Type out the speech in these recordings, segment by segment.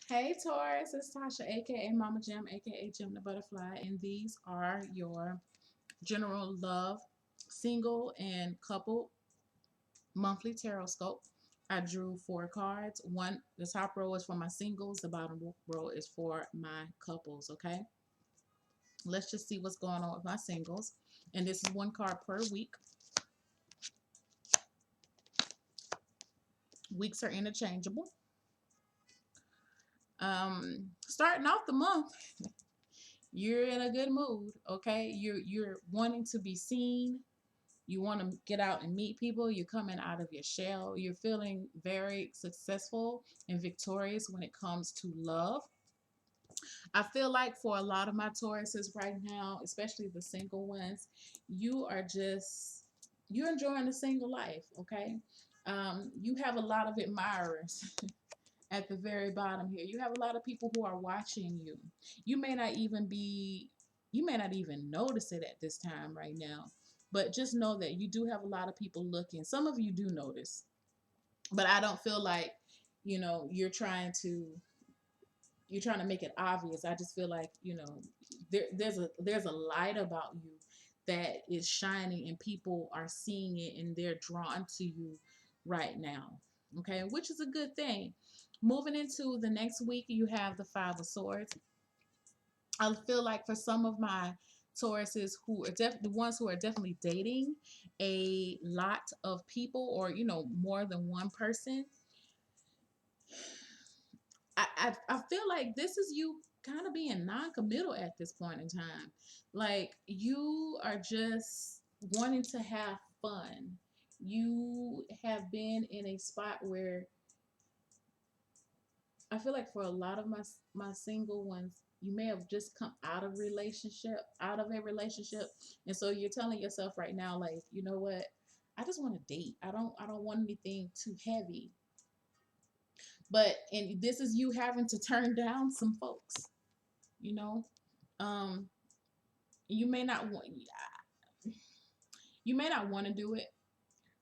Hey Taurus, it's Tasha, aka Mama Jim, aka Jim the Butterfly, and these are your general love, single, and couple monthly tarot scope. I drew four cards. One, the top row is for my singles, the bottom row is for my couples. Okay, let's just see what's going on with my singles. And this is one card per week. Weeks are interchangeable. Starting off the month, you're in a good mood. Okay, you're wanting to be seen. You want to get out and meet people. You're coming out of your shell. You're feeling very successful and victorious when it comes to love. I feel like for a lot of my Tauruses right now, especially the single ones, you are just you're enjoying the single life. Okay, you have a lot of admirers at the very bottom here. You have a lot of people who are watching you. You may not even be, you may not even notice it at this time right now, but just know that you do have a lot of people looking. Some of you do notice, but I don't feel like, you're trying to make it obvious. I just feel like, there's a light about you that is shining and people are seeing it and they're drawn to you right now. Okay, which is a good thing. Moving into the next week, you have the Five of Swords. I feel like for some of my Tauruses who are the ones who are definitely dating a lot of people, or more than one person, I feel like this is you kind of being non-committal at this point in time. Like you are just wanting to have fun. You have been in a spot where I feel like for a lot of my single ones, you may have just come out of a relationship, and so you're telling yourself right now, like, you know what? I just want to date. I don't want anything too heavy. But and this is you having to turn down some folks. You know, um, you may not want to do it,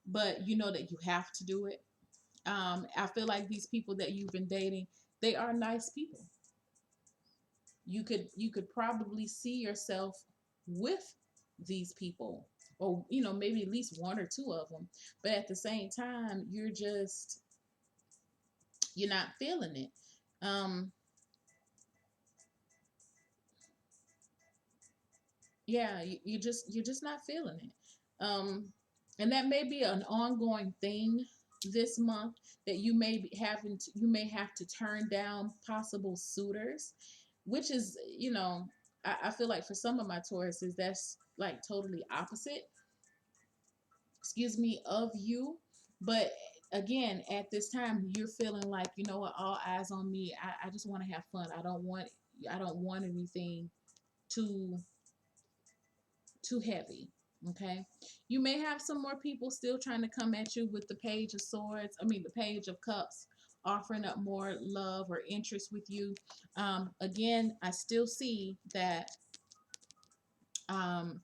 but you know that you have to do it. I feel like these people that you've been dating, they are nice people. You could probably see yourself with these people, or maybe at least one or two of them, but at the same time you're not feeling it. Um yeah you, you're just not feeling it. And that may be an ongoing thing this month, that you may have to turn down possible suitors, which is, I feel like for some of my Tauruses, that's like totally opposite, excuse me, of you. But again, at this time, you're feeling like, you know what, all eyes on me. I just want to have fun. I don't want anything too too heavy. Okay. You may have some more people still trying to come at you with the Page of Swords, I mean, the Page of Cups, offering up more love or interest with you. Again, I still see that um,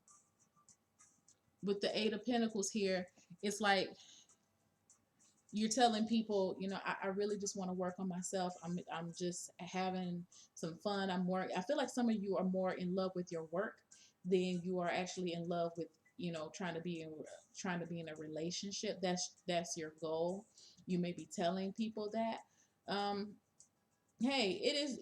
with the Eight of Pentacles here, it's like you're telling people, I really just want to work on myself. I'm just having some fun. I feel like some of you are more in love with your work than you are actually in love with, trying to be in a relationship. That's your goal. You may be telling people that. Hey,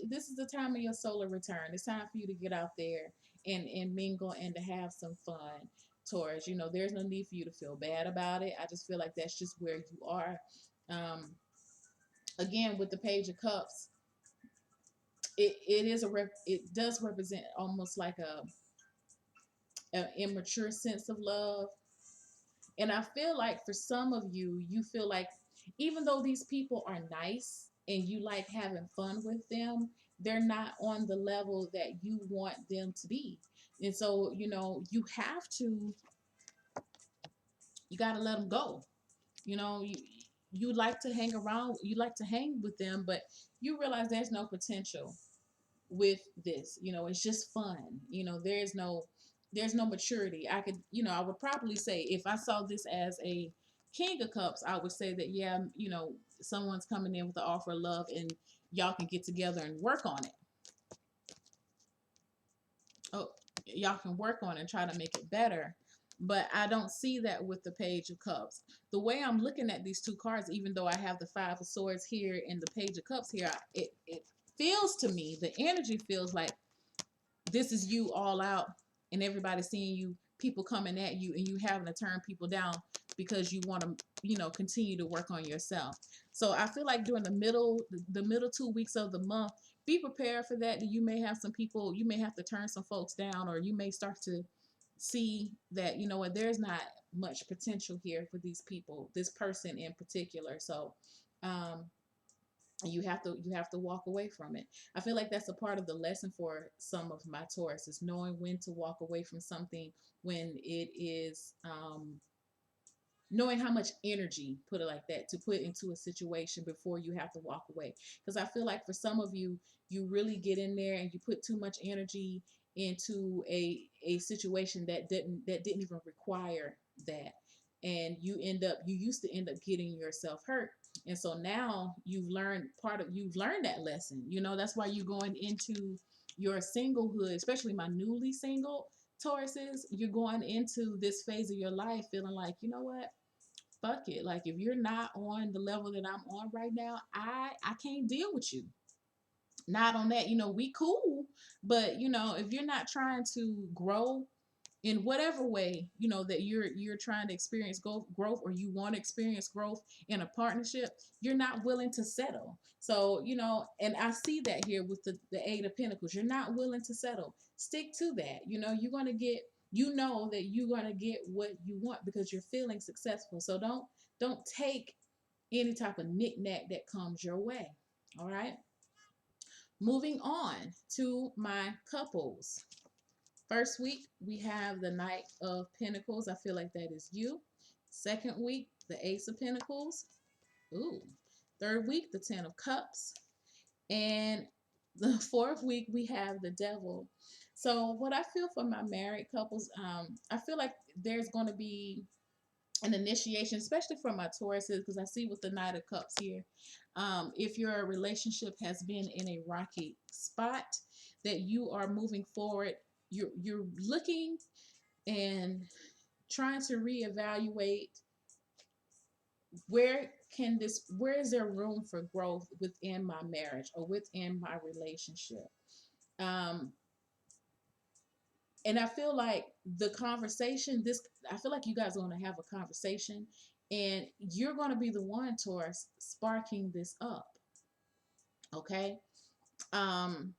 this is the time of your solar return. It's time for you to get out there and mingle and to have some fun. Taurus, there's no need for you to feel bad about it. I just feel like that's just where you are. um Again, with the Page of Cups, it does represent almost like a immature sense of love. And I feel like for some of you, you feel like even though these people are nice and you like having fun with them, they're not on the level that you want them to be. And so, you got to let them go. You like to hang around, you like to hang with them, but you realize there's no potential with this. It's just fun. There's no maturity. I would probably say, if I saw this as a King of Cups, I would say that, yeah, someone's coming in with the offer of love, and y'all can get together and work on it. Oh, y'all can work on it and try to make it better. But I don't see that with the Page of Cups. The way I'm looking at these two cards, even though I have the Five of Swords here and the Page of Cups here, it feels to me, the energy feels like this is you all out, and everybody seeing you, people coming at you, and you having to turn people down because you want to, continue to work on yourself. So I feel like during the middle 2 weeks of the month, be prepared for that. You may have some people, you may have to turn some folks down, or you may start to see that, you know what, there's not much potential here for these people, this person in particular. So um you have to walk away from it. I feel like that's a part of the lesson for some of my Taurus, is knowing when to walk away from something, when it is knowing how much energy, put it like that, to put into a situation before you have to walk away. Because I feel like for some of you, you really get in there and you put too much energy into a situation that didn't even require that, and you used to end up getting yourself hurt. And so now you've learned that lesson. That's why you're going into your singlehood, especially my newly single Tauruses. You're going into this phase of your life feeling like, you know what, fuck it. Like, if you're not on the level that I'm on right now, I can't deal with you. Not on that, we cool, but if you're not trying to grow in whatever way, that you're trying to experience growth, or you want to experience growth in a partnership, you're not willing to settle. So, and I see that here with the Eight of Pentacles. You're not willing to settle. Stick to that. You're going to get, that you're going to get what you want because you're feeling successful. So don't take any type of knick-knack that comes your way. All right. Moving on to my couples. First week, we have the Knight of Pentacles. I feel like that is you. Second week, the Ace of Pentacles. Ooh. Third week, the Ten of Cups. And the fourth week, we have the Devil. So what I feel for my married couples, I feel like there's going to be an initiation, especially for my Tauruses, because I see with the Knight of Cups here, if your relationship has been in a rocky spot, that you are moving forward, you're looking and trying to reevaluate where is there room for growth within my marriage or within my relationship. Um, and I feel like I feel like you guys are going to have a conversation, and you're going to be the one, Taurus, sparking this up. Okay. Um,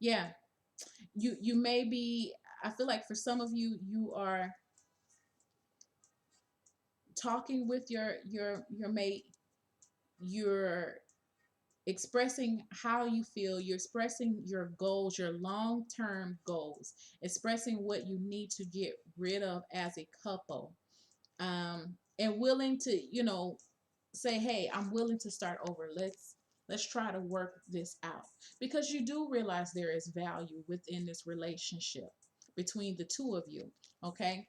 yeah, you may be, I feel like for some of you, you are talking with your mate, you're expressing how you feel, you're expressing your goals, your long-term goals, expressing what you need to get rid of as a couple, and willing to, say, hey, I'm willing to start over. Let's try to work this out, because you do realize there is value within this relationship between the two of you. Okay.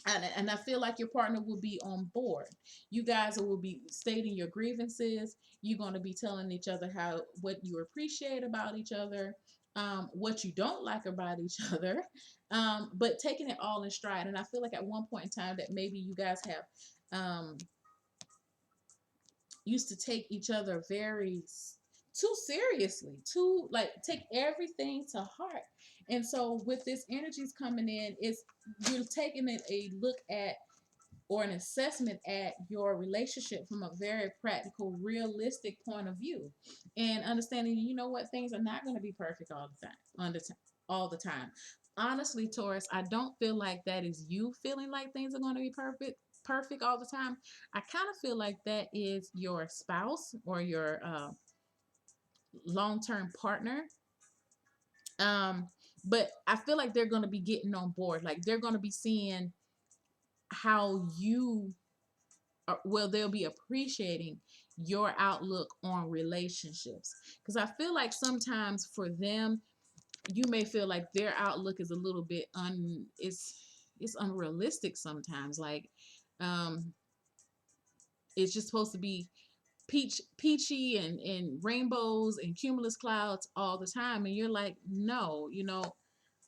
And I feel like your partner will be on board. You guys will be stating your grievances. You're going to be telling each other what you appreciate about each other, what you don't like about each other, but taking it all in stride. And I feel like at one point in time that maybe you guys have used to take each other very too seriously, too, like, take everything to heart. And so with this energies coming in, you're taking a look at, or an assessment at, your relationship from a very practical, realistic point of view, and understanding, what, things are not going to be perfect all the time. Honestly, Taurus, I don't feel like that is you feeling like things are going to be perfect all the time. I kind of feel like that is your spouse or your long-term partner. But I feel like they're going to be getting on board. Like, they're going to be seeing how you they'll be appreciating your outlook on relationships. Because I feel like sometimes for them, you may feel like their outlook is a little bit it's unrealistic sometimes. Like, um, it's just supposed to be peachy and rainbows and cumulus clouds all the time, and you're like, no,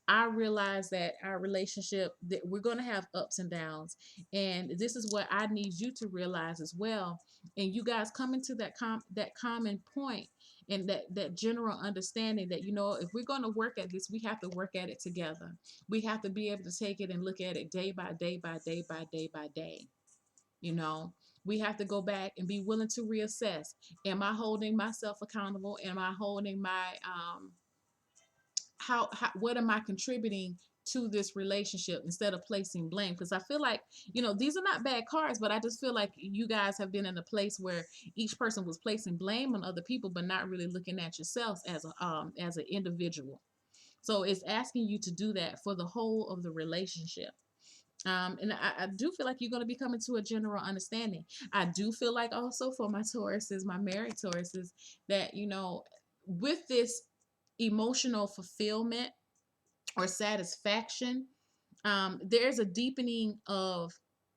I realize that our relationship, that we're going to have ups and downs, and this is what I need you to realize as well. And you guys come into that common point, and that general understanding that, if we're going to work at this, we have to work at it together. We have to be able to take it and look at it day by day by day by day by day. you know we have to go back and be willing to reassess. Am I holding myself accountable? Am I holding my how what am I contributing to this relationship, instead of placing blame? Because I feel like, these are not bad cards, but I just feel like you guys have been in a place where each person was placing blame on other people, but not really looking at yourselves as an individual. So it's asking you to do that for the whole of the relationship. And I do feel like you're going to be coming to a general understanding. I do feel like also for my Tauruses, my married Tauruses, that, with this emotional fulfillment or satisfaction, there's a deepening of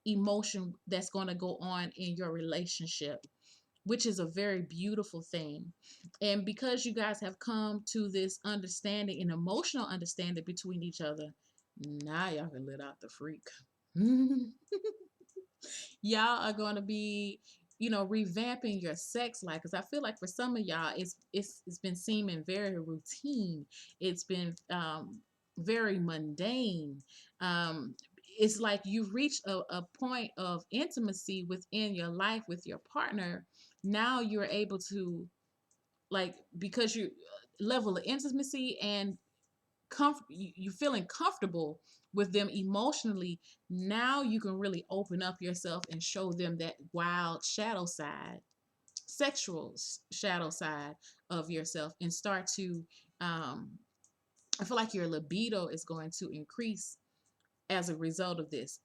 emotion that's going to go on in your relationship, which is a very beautiful thing. And because you guys have come to this understanding and emotional understanding between each other, now y'all can let out the freak. Y'all are going to be, revamping your sex life, because I feel like for some of y'all, it's been seeming very routine. It's been very mundane. um it's like you've reached a point of intimacy within your life with your partner. Now you're able to, like, because you level of intimacy and you feeling comfortable with them emotionally. Now you can really open up yourself and show them that wild shadow side, sexual shadow side of yourself, and start to um I feel like your libido is going to increase as a result of this.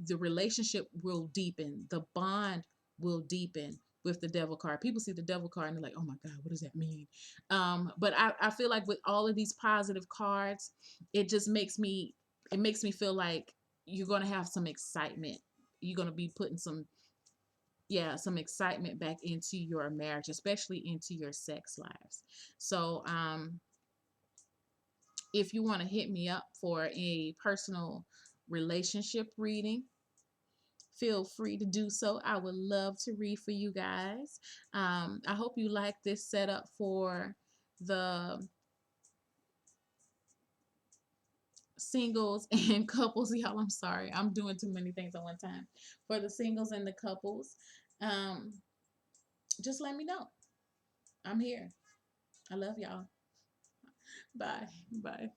The relationship will deepen, the bond will deepen with the devil card. People see the devil card and they're like, oh my God, what does that mean? But I feel like with all of these positive cards, it makes me feel like you're going to have some excitement. You're going to be putting some excitement back into your marriage, especially into your sex lives. So, if you want to hit me up for a personal relationship reading, feel free to do so. I would love to read for you guys. I hope you like this setup for the singles and couples. Y'all, I'm sorry. I'm doing too many things at one time. For the singles and the couples, um, just let me know. I'm here. I love y'all. Bye. Bye.